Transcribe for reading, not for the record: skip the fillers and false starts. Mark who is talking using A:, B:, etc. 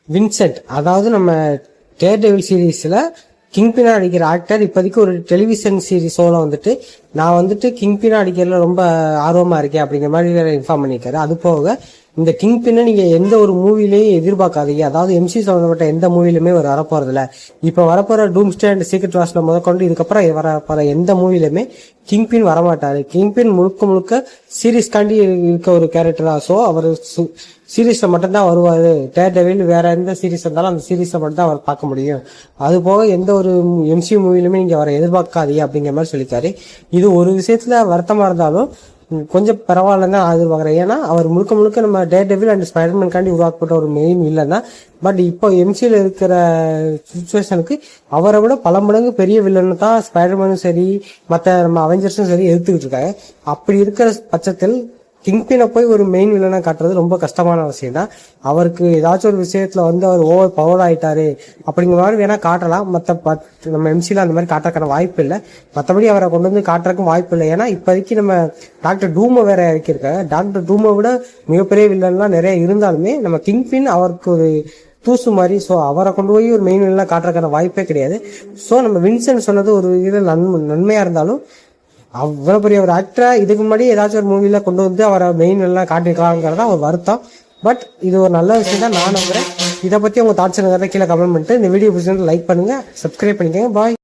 A: Vincent, அதாவது நம்ம dare devil சீரீஸில் கிங்பினா அடிக்கிற ஆக்டர் இப்போதைக்கு ஒரு டெலிவிஷன் சீரிஸ் ஷோவில் வந்துட்டு நான் வந்துட்டு கிங்பினா அடிக்கிறதுல ரொம்ப ஆர்வமாக இருக்கேன் அப்படிங்கிற மாதிரி வேறு இன்ஃபார்ம் பண்ணியிருக்காரு. அது போக இந்த கிங்பின்னை நீங்கள் எந்த ஒரு மூவிலையும் எதிர்பார்க்காதீங்க. அதாவது எம்சி சம்மந்தப்பட்ட எந்த மூவிலுமே ஒரு வரப்போறதில்ல. இப்போ வரப்போகிற டூம்ஸ்டே அண்ட் சீக்ரெட் வார்ஸில் முதற்கொண்டு இதுக்கப்புறம் வரப்போகிற எந்த மூவிலுமே கிங்பின் வரமாட்டார். கிங்பின் முழுக்க முழுக்க சீரீஸ்காண்டி இருக்க ஒரு கேரக்டரா. ஸோ அவர் சீரீஸ்ல மட்டும்தான் வருவார். டேர் டெவில் வேற எந்த சீரீஸ் இருந்தாலும் அந்த சீரீஸ்ல மட்டும் தான் அவர் பார்க்க முடியும். அது போக எந்த ஒரு எம்சி மூவிலுமே நீங்க அவரை எதிர்பார்க்காதீங்க அப்படிங்கிற மாதிரி சொல்லியிருக்காரு. இது ஒரு விஷயத்துல வருத்தமா இருந்தாலும் கொஞ்சம் பரவாயில்லன்னு தான் எதிர்பார்க்குறேன். ஏன்னா அவர் முழுக்க முழுக்க நம்ம டேர் டெவில் அண்ட் ஸ்பைடர்மேன் காண்டி உருவாக்கப்பட்ட ஒரு மெயின் வில்லன் தான். பட் இப்போ எம்சியில் இருக்கிற சுச்சுவேஷனுக்கு அவரை விட பல மடங்கு பெரிய வில்லன் தான் ஸ்பைடர்மேனும் சரி மற்ற நம்ம அவெஞ்சர்ஸும் சரி எதிர்த்துக்கிட்டு இருக்காங்க. அப்படி இருக்கிற பட்சத்தில் கிங்பினை போய் ஒரு மெயின் வில்லனை காட்டுறது ரொம்ப கஷ்டமான விஷயம் தான். அவருக்கு ஏதாச்சும் ஒரு விஷயத்துல வந்து அவர் ஓவர் பவர் ஆயிட்டாரு அப்படிங்கிற மாதிரி வேணா காட்டலாம். நம்ம எம்சில அந்த மாதிரி காட்டுறதுக்கான வாய்ப்பு இல்லை. மற்றபடி அவரை கொண்டு வந்து காட்டுறதுக்கும் வாய்ப்பு இல்லை. ஏன்னா இப்போதைக்கு நம்ம டாக்டர் டூமை வேற இறக்கியிருக்காங்க. டாக்டர் டூமை விட மிகப்பெரிய வில்லன்லாம் நிறைய இருந்தாலுமே நம்ம கிங்பின் அவருக்கு ஒரு தூசு மாதிரி. ஸோ அவரை கொண்டு போய் ஒரு மெயின் வில்லனா காட்டுறதுக்கான வாய்ப்பே கிடையாது. ஸோ நம்ம வின்சென்ட் சொன்னது ஒரு இதில் நன்மையா இருந்தாலும் அவ்வளோ பெரிய ஒரு ஆக்டரை இதுக்கு முன்னாடி ஏதாச்சும் ஒரு மூவில கொண்டு வந்து அவரை மெயின் எல்லாம் காட்டிருக்காங்கிறதா ஒரு வருத்தம். பட் இது ஒரு நல்ல விஷயம் தான் நான் நம்புறேன். இதை பற்றி உங்கள் தாட்ஸ் கீழே கமெண்ட் பண்ணிட்டு இந்த வீடியோ பிடிச்சிருந்து லைக் பண்ணுங்க, சப்ஸ்கிரைப் பண்ணிக்கோங்க. பாய்.